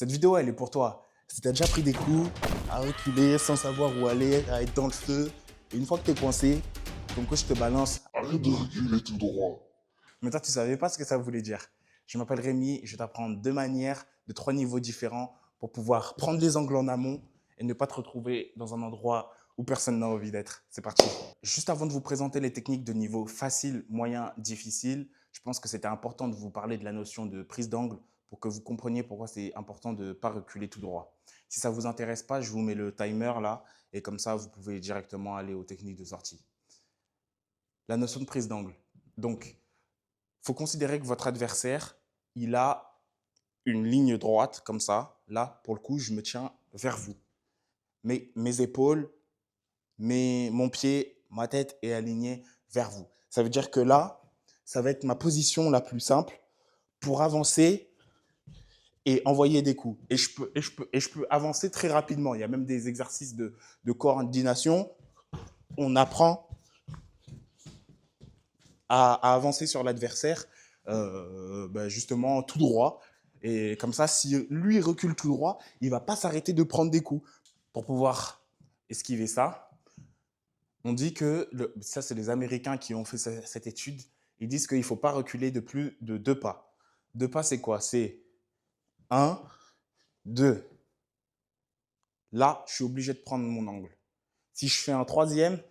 Cette vidéo, elle est pour toi. Si tu as déjà pris des coups, à reculer sans savoir où aller, à être dans le feu, et une fois que tu es coincé, ton coach te balance. Arrête de reculer tout droit. Mais toi, tu ne savais pas ce que ça voulait dire. Je m'appelle Rémi et je vais t'apprendre deux manières, de trois niveaux différents pour pouvoir prendre les angles en amont et ne pas te retrouver dans un endroit où personne n'a envie d'être. C'est parti. Juste avant de vous présenter les techniques de niveau facile, moyen, difficile, je pense que c'était important de vous parler de la notion de prise d'angle pour que vous compreniez pourquoi c'est important de ne pas reculer tout droit. Si ça ne vous intéresse pas, je vous mets le timer là et comme ça, vous pouvez directement aller aux techniques de sortie. La notion de prise d'angle. Donc, il faut considérer que votre adversaire, il a une ligne droite comme ça. Là, pour le coup, je me tiens vers vous. Mes épaules, mon pied, ma tête est alignée vers vous. Ça veut dire que là, ça va être ma position la plus simple pour avancer et envoyer des coups. Et je peux avancer très rapidement. Il y a même des exercices de coordination. On apprend à avancer sur l'adversaire, justement tout droit. Et comme ça, si lui recule tout droit, il ne va pas s'arrêter de prendre des coups. Pour pouvoir esquiver ça, on dit que, ça c'est les Américains qui ont fait cette étude, ils disent qu'il ne faut pas reculer de plus de 2 pas. 2 pas, c'est quoi? C'est 1, 2. Là, je suis obligé de prendre mon angle. Si je fais un troisième,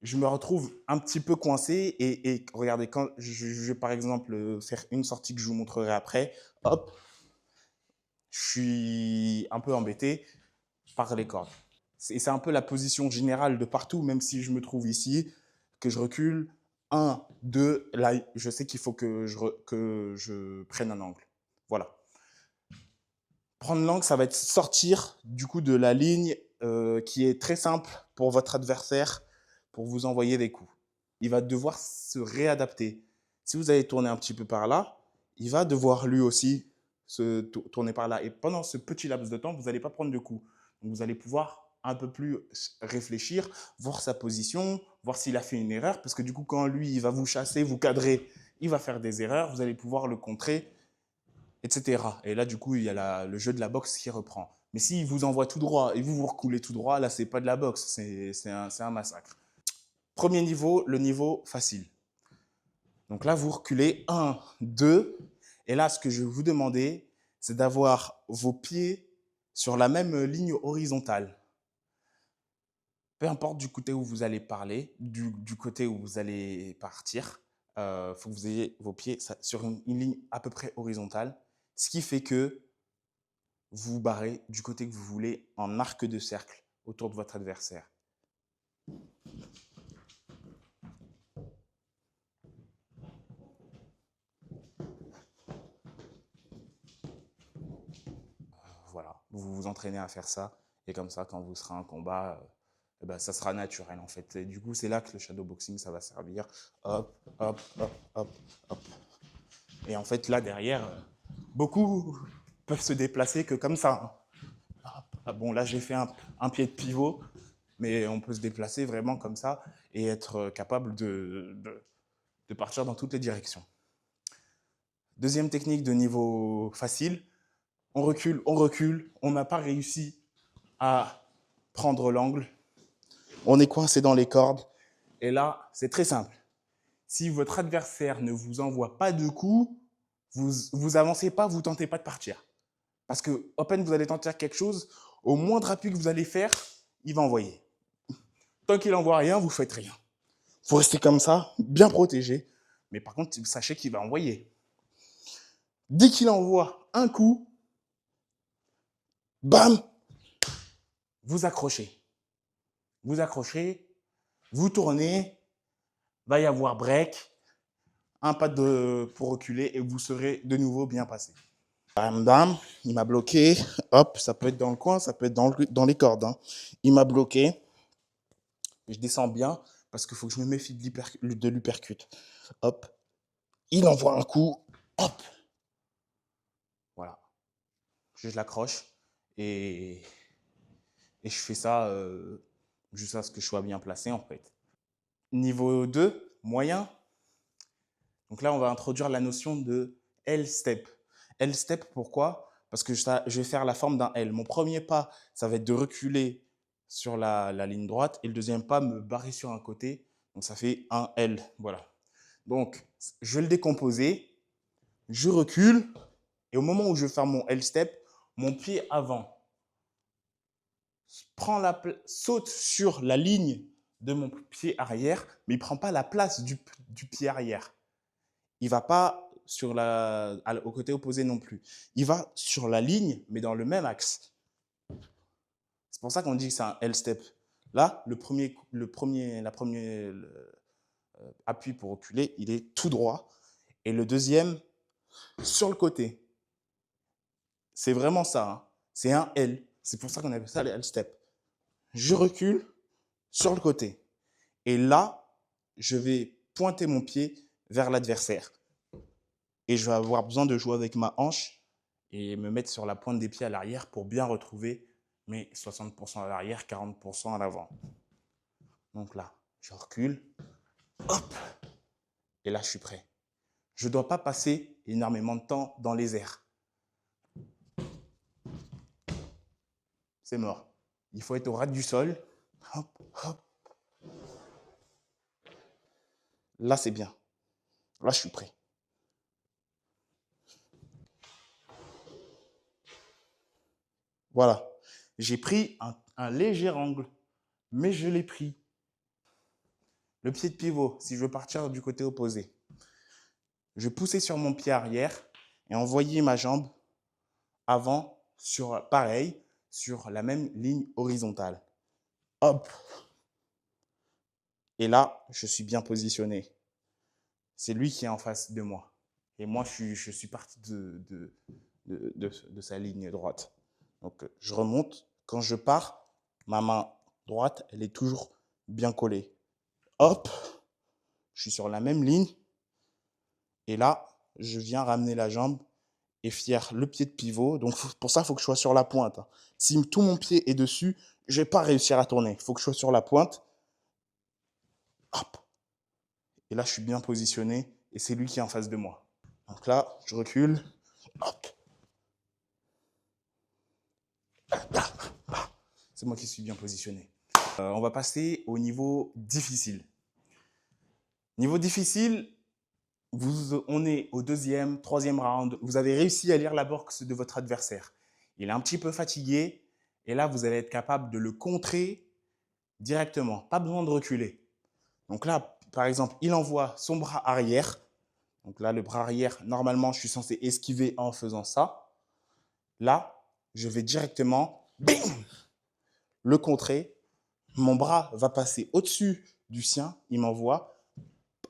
je me retrouve un petit peu coincé et regardez, quand je vais par exemple faire une sortie que je vous montrerai après, hop, je suis un peu embêté par les cordes. C'est un peu la position générale de partout, même si je me trouve ici, que je recule, 1, 2, là, je sais qu'il faut que je prenne un angle. Voilà. Prendre l'angle, ça va être sortir du coup de la ligne qui est très simple pour votre adversaire pour vous envoyer des coups. Il va devoir se réadapter. Si vous avez tourné un petit peu par là, il va devoir lui aussi se tourner par là. Et pendant ce petit laps de temps, vous n'allez pas prendre de coups. Donc vous allez pouvoir un peu plus réfléchir, voir sa position, voir s'il a fait une erreur. Parce que du coup, quand lui, il va vous chasser, vous cadrer, il va faire des erreurs. Vous allez pouvoir le contrer, etc. Et là, du coup, il y a le jeu de la boxe qui reprend. Mais s'il vous envoie tout droit et vous vous reculez tout droit, là, c'est pas de la boxe, c'est un massacre. Premier niveau, le niveau facile. Donc là, vous reculez 1, 2. Et là, ce que je vais vous demander, c'est d'avoir vos pieds sur la même ligne horizontale. Peu importe du côté où vous allez parler, du côté où vous allez partir, il faut que vous ayez vos pieds sur une ligne à peu près horizontale. Ce qui fait que vous vous barrez du côté que vous voulez en arc de cercle autour de votre adversaire. Voilà, vous vous entraînez à faire ça et comme ça, quand vous serez en combat, ça sera naturel en fait. Et du coup, c'est là que le shadowboxing, ça va servir. Hop, hop, hop, hop, hop. Et en fait, là derrière, beaucoup peuvent se déplacer que comme ça. Ah bon, là, j'ai fait un pied de pivot, mais on peut se déplacer vraiment comme ça et être capable de partir dans toutes les directions. Deuxième technique de niveau facile, on recule, on n'a pas réussi à prendre l'angle, on est coincé dans les cordes, et là, c'est très simple. Si votre adversaire ne vous envoie pas de coups, vous avancez pas, vous tentez pas de partir. Parce que, à peine vous allez tenter quelque chose, au moindre appui que vous allez faire, il va envoyer. Tant qu'il n'envoie rien, vous faites rien. Vous restez comme ça, bien protégé, mais par contre, sachez qu'il va envoyer. Dès qu'il envoie un coup, bam, vous accrochez. Vous accrochez, vous tournez, va y avoir break, un pas pour reculer et vous serez de nouveau bien passé. Bam, bam, il m'a bloqué. Hop, ça peut être dans le coin, ça peut être dans les cordes. Hein. Il m'a bloqué. Je descends bien parce qu'il faut que je me méfie de l'uppercut. Hop, il envoie un coup. Hop, voilà. Je l'accroche et je fais ça jusqu'à ce que je sois bien placé en fait. Niveau 2, moyen. Donc là, on va introduire la notion de L-step. L-step, pourquoi? parce que je vais faire la forme d'un L. Mon premier pas, ça va être de reculer sur la ligne droite et le deuxième pas, me barrer sur un côté. Donc, ça fait un L. Voilà. Donc, je vais le décomposer. Je recule et au moment où je vais faire mon L-step, mon pied avant saute sur la ligne de mon pied arrière, mais il ne prend pas la place du pied arrière. Il ne va pas au côté opposé non plus. Il va sur la ligne, mais dans le même axe. C'est pour ça qu'on dit que c'est un L-step. Là, le premier appui pour reculer, il est tout droit. Et le deuxième, sur le côté. C'est vraiment ça. Hein. C'est un L. C'est pour ça qu'on appelle ça le L-step. Je recule sur le côté. Et là, je vais pointer mon pied vers l'adversaire. Et je vais avoir besoin de jouer avec ma hanche et me mettre sur la pointe des pieds à l'arrière pour bien retrouver mes 60% à l'arrière, 40% à l'avant. Donc là, je recule. Hop. Et là, je suis prêt. Je ne dois pas passer énormément de temps dans les airs. C'est mort. Il faut être au ras du sol. Hop, hop. Là, c'est bien. Là, je suis prêt. Voilà. J'ai pris un léger angle, mais je l'ai pris. Le pied de pivot, si je veux partir du côté opposé. Je vais pousser sur mon pied arrière et envoyer ma jambe avant, pareil, sur la même ligne horizontale. Hop. Et là, je suis bien positionné. C'est lui qui est en face de moi. Et moi, je suis parti de sa ligne droite. Donc, je remonte. Quand je pars, ma main droite, elle est toujours bien collée. Hop, je suis sur la même ligne. Et là, je viens ramener la jambe et faire le pied de pivot. Donc, pour ça, il faut que je sois sur la pointe. Si tout mon pied est dessus, je ne vais pas réussir à tourner. Il faut que je sois sur la pointe. Hop. Et là, je suis bien positionné et c'est lui qui est en face de moi. Donc là, je recule. Hop. C'est moi qui suis bien positionné. On va passer au niveau difficile. Niveau difficile, on est au deuxième, troisième round. Vous avez réussi à lire la boxe de votre adversaire. Il est un petit peu fatigué et là, vous allez être capable de le contrer directement. Pas besoin de reculer. Donc là, par exemple, il envoie son bras arrière. Donc là, le bras arrière, normalement, je suis censé esquiver en faisant ça. Là, je vais directement, bing, le contrer. Mon bras va passer au-dessus du sien. Il m'envoie,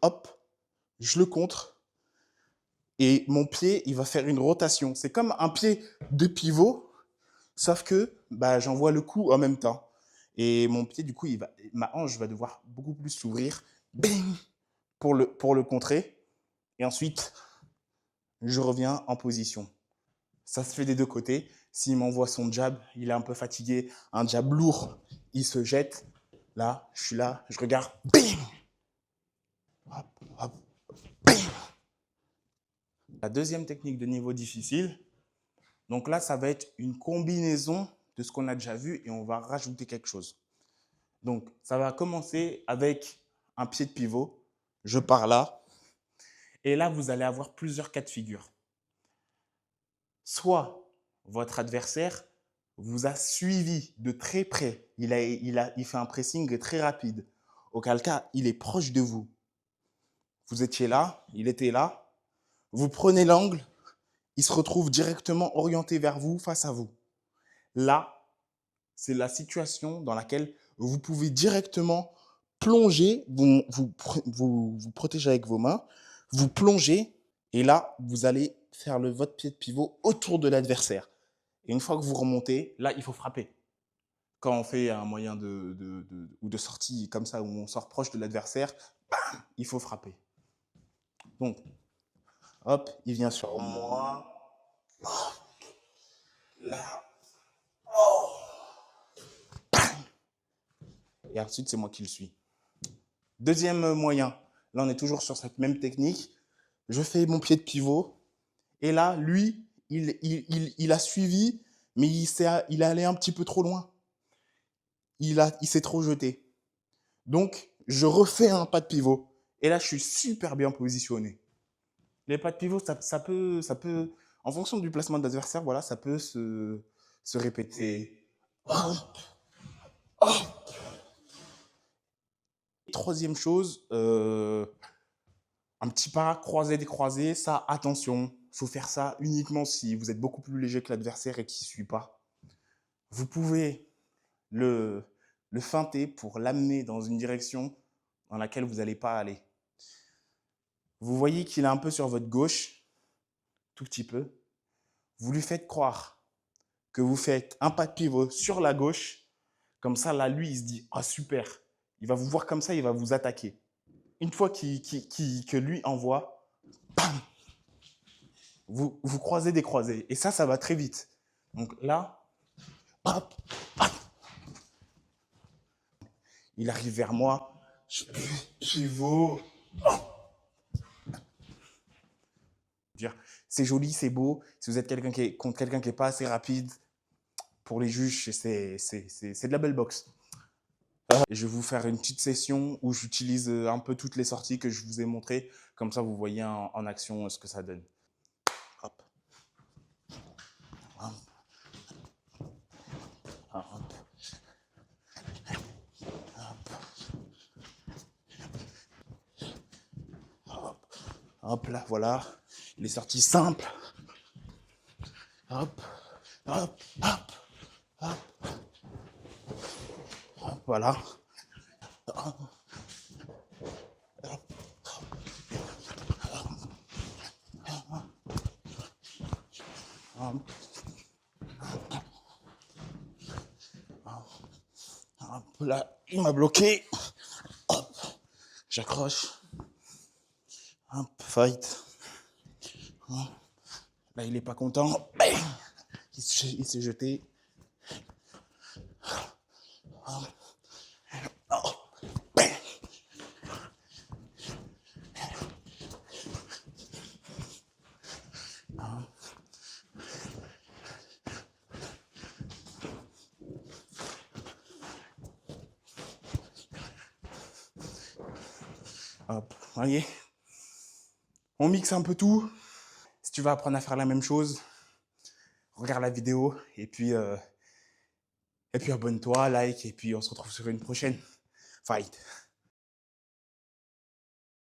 hop, je le contre. Et mon pied, il va faire une rotation. C'est comme un pied de pivot, sauf que j'envoie le coup en même temps. Et mon pied, du coup, ma hanche va devoir beaucoup plus s'ouvrir, bing, pour le contrer. Et ensuite, je reviens en position. Ça se fait des deux côtés. S'il m'envoie son jab, il est un peu fatigué, un jab lourd, il se jette. Là, je suis là, je regarde, bing, hop, hop, bing. La deuxième technique de niveau difficile, donc là, ça va être une combinaison de ce qu'on a déjà vu et on va rajouter quelque chose. Donc, ça va commencer avec un pied de pivot. Je pars là. Et là, vous allez avoir plusieurs cas de figure. Soit votre adversaire vous a suivi de très près. Il fait un pressing très rapide. Auquel cas, il est proche de vous. Vous étiez là, il était là. Vous prenez l'angle, il se retrouve directement orienté vers vous, face à vous. Là, c'est la situation dans laquelle vous pouvez directement plonger, vous protégez avec vos mains, vous plongez et là, vous allez faire votre pied de pivot autour de l'adversaire. Et une fois que vous remontez, là, il faut frapper. Quand on fait un moyen de sortie comme ça, où on sort proche de l'adversaire, bam, il faut frapper. Donc, hop, il vient sur moi. Là. Oh. Et ensuite, c'est moi qui le suis. Deuxième moyen, là, on est toujours sur cette même technique. Je fais mon pied de pivot. Et là, lui, il a suivi, mais il est allé un petit peu trop loin. Il s'est trop jeté. Donc, je refais un pas de pivot. Et là, je suis super bien positionné. Les pas de pivot, ça peut, en fonction du placement de l'adversaire, voilà, ça peut se répéter. Troisième chose, un petit pas croisé décroisé, ça, attention, il faut faire ça uniquement si vous êtes beaucoup plus léger que l'adversaire et qu'il ne suit pas. Vous pouvez le, le feinter pour l'amener dans une direction dans laquelle vous n'allez pas aller. Vous voyez qu'il est un peu sur votre gauche, tout petit peu. Vous lui faites croire que vous faites un pas de pivot sur la gauche. Comme ça, là, lui, il se dit « Ah, super !» Il va vous voir comme ça, il va vous attaquer. Une fois que lui envoie, bam, vous croisez des croisés. Et ça va très vite. Donc là, hop, hop. Il arrive vers moi. Je pivot. C'est joli, c'est beau. Si vous êtes contre quelqu'un qui n'est pas assez rapide, pour les juges, c'est de la belle boxe. Et je vais vous faire une petite session où j'utilise un peu toutes les sorties que je vous ai montrées. Comme ça, vous voyez en action ce que ça donne. Hop. Hop. Hop. Hop. Hop, là, voilà. Il est sorti simple. Hop. Hop. Hop. Hop. Hop, voilà. Hop. Hop. Hop, là, il m'a bloqué. Hop, j'accroche. Hop, fight. Hop. Là, il n'est pas content. Il s'est jeté. Hop. Hop. Hop, voyez. On mixe un peu tout. Si tu veux apprendre à faire la même chose, regarde la vidéo et puis abonne-toi, like et puis on se retrouve sur une prochaine fight.